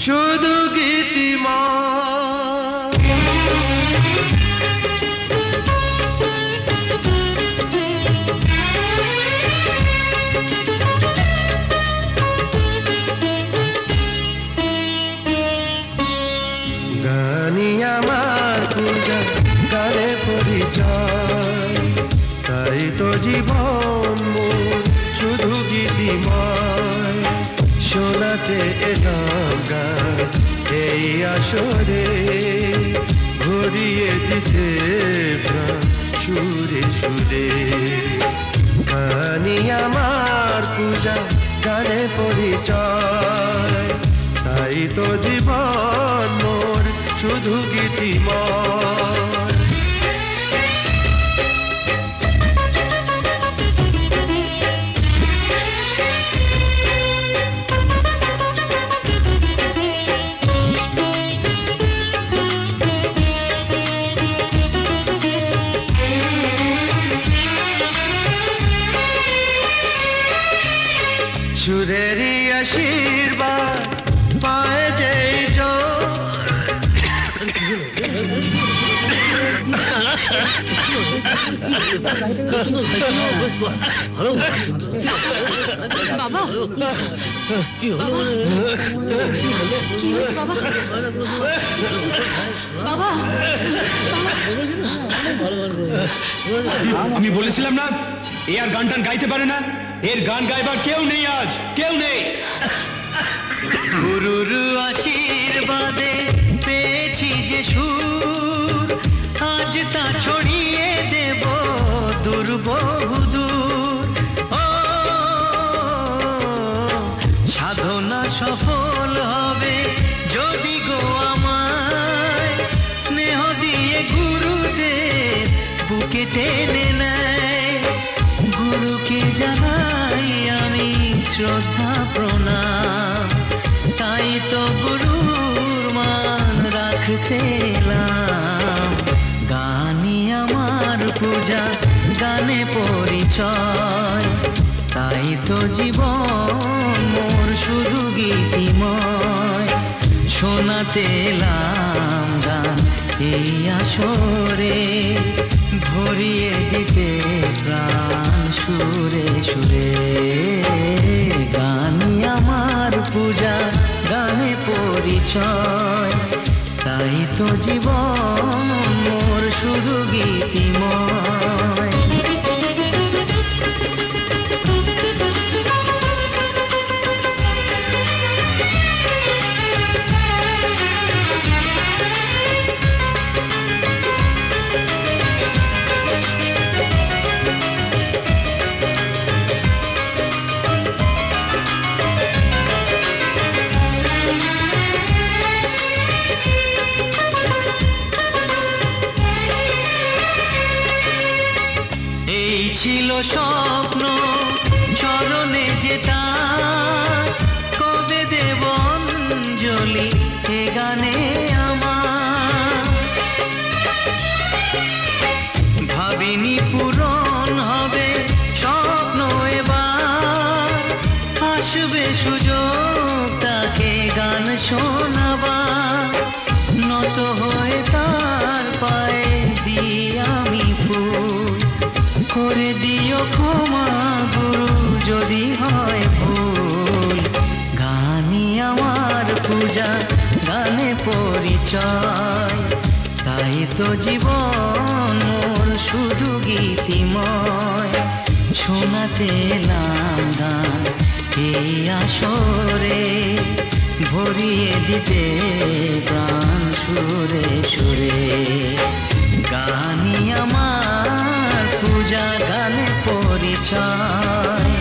শুধু গীতিময়। গানই আমার পূজা, গানে পরিচয়, তাই তো জীবন মোর শুধু গীতিময়। শোনাতে এলাম গান এই আসরে, ভরিয়ে দিতে প্রাণ সুরে সুরে। গানই আমার পূজা, গানে পরিচয়, তাই তো জীবন মোর শুধু গীতিময়। সুরেরই আশীর্বাদ পায় যেই বাবা কি হয়েছে বাবা? বাবা আমি বলেছিলাম না এ আর গান টান গাইতে পারে না, এর গান গাইবার কেউ নেই, আজ কেউ নেই। গুরুর আশীর্বাদে পেয়েছি যে সুর, আজ তা ছড়িয়ে দেব দূর বহুদূর। ও সাধনা সফল হবে যদি গো আমায় স্নেহ দিয়ে গুরুদেব বুকে টেনে নেয়। গুরুকে জানাই আমি শ্রদ্ধা প্রণাম, তাই তো গুরুর মান রাখতে এলাম। গানই আমার পূজা, গানে পরিচয়, তাই তো জীবন মোর শুধু গীতিময়। শোনাতে এলাম গান এই আসরে, ভরিয়ে দিতে প্রাণ সুরে সুরে। গানই আমার পূজা, গানে পরিচয়, তাই তো জীবন মোর শুধু গীতিময়। ছিল স্বপ্ন চরণে যেটা, কবে দেব অঞ্জলি এ গানে আমার। ভাবিনি পূরণ হবে স্বপ্ন এবার, আসবে সুযোগ তাকে গান শোনাবার। নত হয়ে তার পায়ে দিই আমি ফুল, করে দিও ক্ষমা গুরু যদি হয় ভুল। গানই আমার পূজা, গানে পরিচয়, তাই তো জীবন মোর শুধু গীতিময়। শোনাতে এলাম গান এই আসরে, ভরিয়ে দিতে প্রাণ সুরে সুরে। গানই আমার পূজা, গানে পরিচয়।